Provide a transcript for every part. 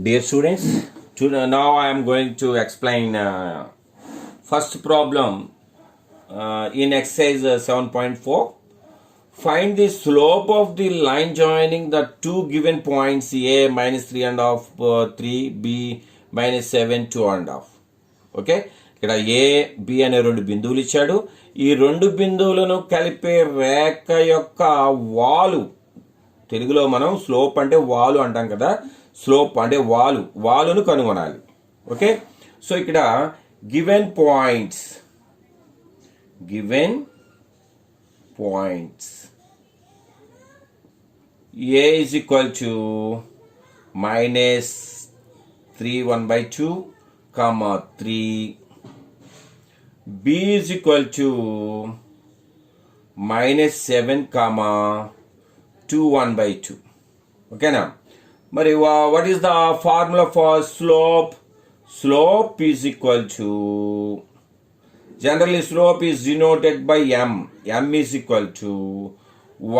Dear students, now I am going to explain first problem in exercise 7.4. Find the slope of the line joining the two given points A minus 3.5 3, B minus 7 2.5. Okay, ఇక్కడ A B అనే రెండు బిందువులు ఇచ్చాడు. ఈ రెండు బిందువులను కలిపే రేఖ యొక్క వాలు, తెలుగులో మనం స్లోప్ అంటే వాలు అంటాం కదా, స్లోప్ అంటే వాలును కనుగొనాలి. ఓకే, సో ఇక్కడ given points A is equal to minus 3 1/2 comma 3, B is equal to minus 7 comma 2 1/2. Okay, now మరి what is the formula for slope? Slope is equal to, generally slope is denoted by m. M is equal to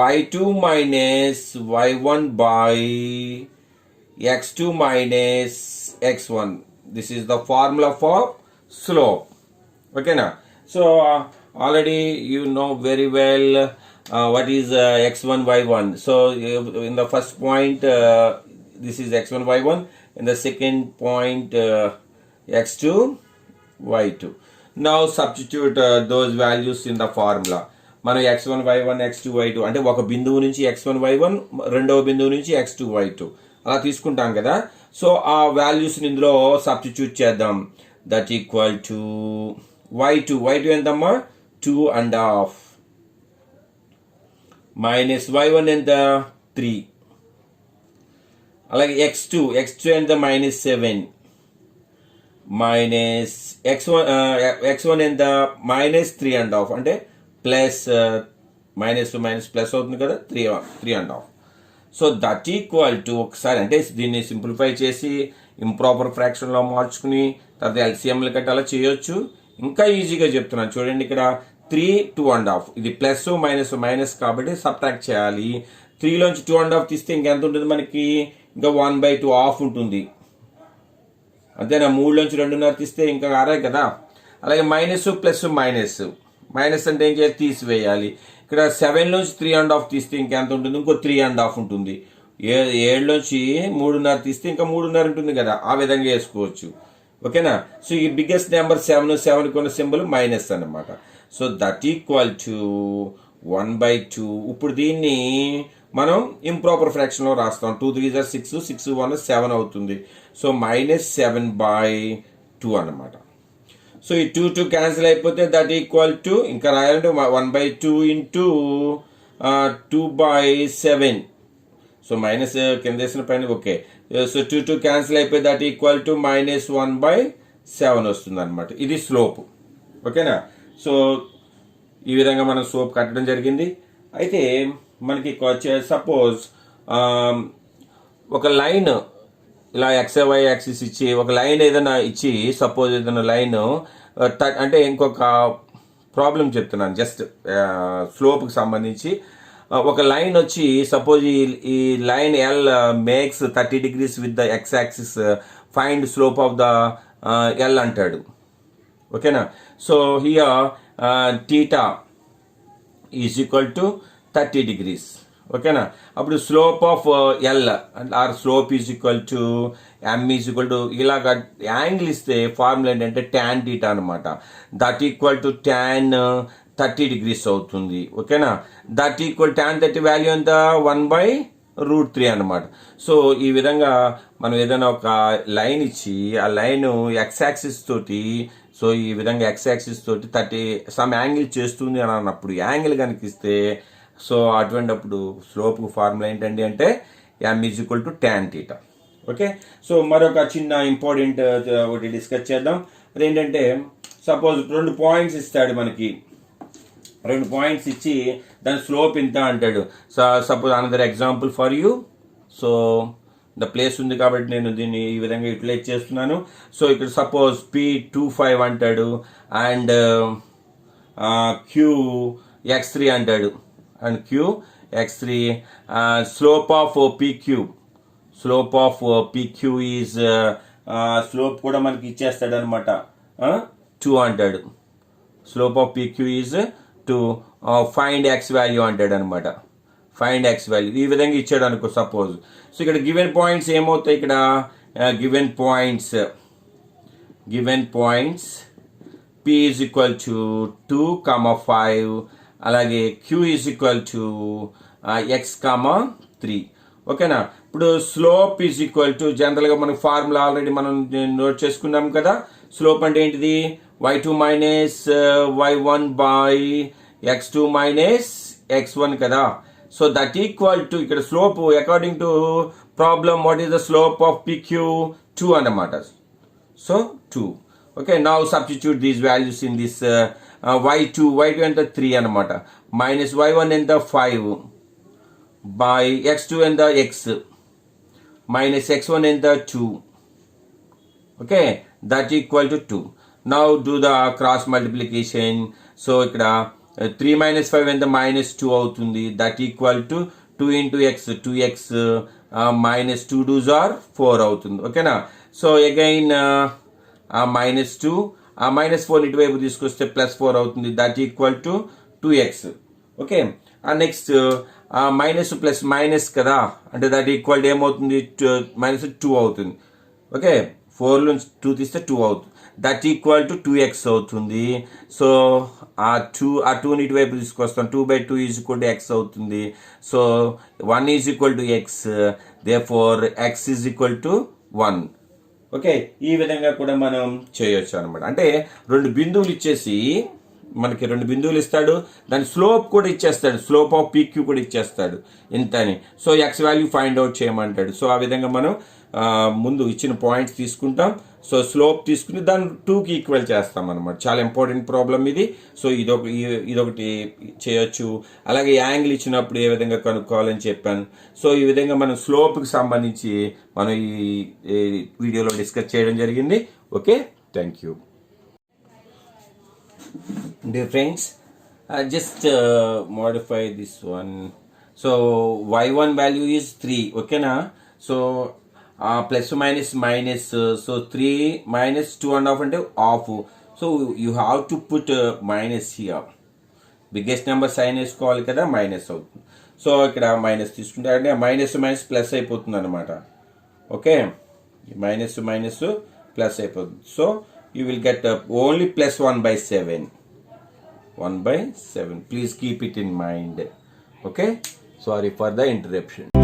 y2 minus y1 by x2 minus x1. This is the formula for slope. Okay, now so already you know very well what is x1 y1. So in the first point this is x1 y1, in the second point x2 y2. Now substitute those values in the formula. మనం x1 y1 x2 y2 అంటే ఒక బిందువు నుంచి x1 y1, రెండవ బిందువు నుంచి x2 y2 అలా తీసుకుంటాం కదా. సో ఆ వాల్యూస్ని ఇందులో సబ్స్టిట్యూట్ చేద్దాం. దట్ ఈక్వల్ టు y2 ఎంతమ్మా 2.5 మైనస్ y1 ఎంత 3, అలాగే x2 ఎంత మైనస్ 7 మైనస్ x1 ఎంత మైనస్ 3.5 అంటే plus minus to minus plus అవుతుంది కదా 3.5. సో దట్ ఈక్వల్ టు, ఒకసారి అంటే దీన్ని సింప్లిఫై చేసి ఇంప్రాపర్ ఫ్రాక్షన్లో మార్చుకుని తర్వాత ఎల్సిఎంలు కట్టి అలా చేయొచ్చు. ఇంకా ఈజీగా చెప్తున్నాను చూడండి, ఇక్కడ 3 2.5, ఇది ప్లస్ మైనస్ కాబట్టి సబ్ట్రాక్ట్ చేయాలి. 3లోంచి 2.5 తీస్తే ఇంకెంత ఉంటుంది మనకి, ఇంకా 1/2 ఆఫ్ ఉంటుంది అంతేనా. 3లోంచి 2.5 తీస్తే ఇంకా ఆరాయి కదా. అలాగే మైనస్ ప్లస్ మైనస్ అంటే ఏం చేయాలి, తీసివేయాలి. ఇక్కడ 7లోంచి 3.5 తీస్తే ఇంకెంత ఉంటుంది, ఇంకో 3.5 ఉంటుంది. 7లోంచి 3.5 తీస్తే ఇంకా 3.5 ఉంటుంది కదా, ఆ విధంగా వేసుకోవచ్చు. ఓకేనా. సో ఈ బిగ్గెస్ట్ నెంబర్ 7 కొన్న సింబల్ మైనస్ అన్నమాట. So that equal to 1/2. ఇప్పుడు దీన్ని మనం ఇంప్రాపర్ ఫ్రాక్షన్లో రాస్తాం. 2 3 6, 6 1 7 అవుతుంది. సో మైనస్ 7/2 అన్నమాట. సో ఈ 2 క్యాన్సిల్ అయిపోతే దట్ ఈక్వల్ టు, ఇంకా రాయాలంటే 1/2 ఇంటూ 2/7. సో మైనస్ కింద వేసిన పైన ఓకే. సో 2 క్యాన్సిల్ అయిపోయి దట్ ఈక్వల్ టు మైనస్ 1/7 వస్తుంది అనమాట. ఇది స్లోప్. ఓకేనా. సో ఈ విధంగా మనం స్లోప్ కట్టడం జరిగింది. అయితే మనకి సపోజ్ ఒక లైన్ ఇలా XY యాక్సిస్ ఇచ్చి ఒక లైన్ ఏదైనా ఇచ్చి, సపోజ్ ఏదైనా లైన్ అంటే ఇంకొక ప్రాబ్లం చెప్తున్నాను జస్ట్ స్లోప్కి సంబంధించి. ఒక లైన్ వచ్చి సపోజ్ ఈ line L makes 30 degrees with the X axis, find slope of the L అంటాడు. ఓకేనా. So here theta is equal to 30 degrees. ఓకేనా. అప్పుడు slope of L or slope is equal to M is equal to, ఇలాగ angle ఇస్తే formula ఏంటంటే tan θ అనమాట. That equal to tan 30 degrees అవుతుంది. ఓకేనా. దట్ ఈక్వల్ tan 30 వాల్యూ ఎంత 1/√3 అనమాట. సో ఈ విధంగా మనం ఏదైనా ఒక లైన్ ఇచ్చి ఆ లైన్ X యాక్సిస్ తోటి, సో ఈ విధంగా X యాక్సిస్ తోటి 30 సమ్ యాంగిల్ చేస్తుంది అని అన్నప్పుడు యాంగిల్ కనిపిస్తే, సో అటువంటిప్పుడు స్లోప్ ఫార్ములా ఏంటండి అంటే M is equal to tan θ. Okay. So మరొక చిన్న ఇంపార్టెంట్ ఒకటి డిస్కస్ చేద్దాం. అదేంటంటే సపోజ్ 2 పాయింట్స్ ఇస్తాడు మనకి, 2 పాయింట్స్ ఇచ్చి దాని స్లోప్ ఇంత అంటాడు. So suppose another example for you. So the place ఉంది కాబట్టి నేను దీన్ని ఈ విధంగా యూటిలైజ్ చేస్తున్నాను. సో ఇక్కడ సపోజ్ P25 అంటాడు అండ్ QX3 అంటాడు, and Q x3 slope of p cube. Slope of PQ is slope కూడా మనకి ఇచ్చేస్తాడు అనమాట 2 అంటాడు. Slope of PQ is 2. Find X value అంటాడు అనమాట. ఫైండ్ ఎక్స్ వాల్యూ ఈ విధంగా ఇచ్చాడు అనుకో సపోజ్. సో ఇక్కడ గివెన్ పాయింట్స్ ఏమవుతాయి, ఇక్కడ given points P is equal to 2, 5, అలాగే Q is equal to X, 3. ఓకేనా. ఇప్పుడు స్లోప్ ఈజ్ ఈక్వల్ టు జనరల్గా మనకు ఫార్ములా ఆల్రెడీ మనం నోట్ చేసుకున్నాం కదా. స్లోప్ అంటే ఏంటిది, y2 minus y1 by x2 minus x1 కదా. సో దట్ ఈక్వల్ టు ఇక్కడ slope according to problem what is the slope of PQ 2 అన్నమాట. So 2. Okay, now substitute these values in this y2 ఎంత 3 అన్నమాట, minus y1 ఎంత 5 by x2 ఎంత x minus x1 ఎంత 2. Okay, that equal to 2. Now do the cross multiplication. So ఇక్కడ 3 minus 5 ఎంత minus 2 అవుతుంది. That equal to 2 into x 2x minus 2 2s are 4 అవుతుంది. ఓకేనా. సో అగైన్ మైనస్ 2 మైనస్ 4 ఇటువైపు తీసుకొస్తే ప్లస్ 4 అవుతుంది. That equal to 2x. Okay, next minus plus minus కదా, అంటే దట్ ఈక్వల్ ఏమవుతుంది, మైనస్ 2 అవుతుంది. ఓకే, 4 నుంచి 2 తీస్తే 2 అవుతుంది. దట్ ఈక్వల్ టు 2x అవుతుంది. సో ఆ 2ని ఇటువైపు తీసుకొస్తాం. 2/2 ఈజ్ ఈక్వల్ టు x అవుతుంది. So 1 is equal to x, therefore x is equal to 1. Okay, ఈ విధంగా కూడా మనం చేయొచ్చు అనమాట. అంటే 2 బిందువులు ఇచ్చేసి మనకి 2 బిందువులు ఇస్తాడు, దాని స్లోప్ కూడా ఇచ్చేస్తాడు, స్లోప్ ఆఫ్ PQ కూడా ఇచ్చేస్తాడు ఇంత అని. So X value find out చేయమంటాడు. సో ఆ విధంగా మనం ముందు ఇచ్చిన పాయింట్స్ తీసుకుంటాం. సో స్లోప్ తీసుకుని దాన్ని 2కి ఈక్వల్ చేస్తాం అనమాట. చాలా ఇంపార్టెంట్ ప్రాబ్లం ఇది. సో ఇదొకటి చేయొచ్చు. అలాగే యాంగిల్ ఇచ్చినప్పుడు ఏ విధంగా కనుక్కోవాలని చెప్పాను. సో ఈ విధంగా మనం స్లోప్కి సంబంధించి మనం ఈ వీడియోలో డిస్కస్ చేయడం జరిగింది. Okay, thank you. Dear friends, just modify this one. So y1 value is 3. Okay na. So plus minus minus. So 3 minus 2.5 అంటే half. So you have to put minus here. Biggest number sign వేసుకోవాలి కదా, minus అవుతుంది. So ఇక్కడ minus తీసుకుంటే అంటే minus minus plus అయిపోతుంది అనమాట. Okay, minus minus plus అయిపోతుంది. So you will get only plus 1/7. 1/7. Please keep it in mind. Okay, sorry for the interruption.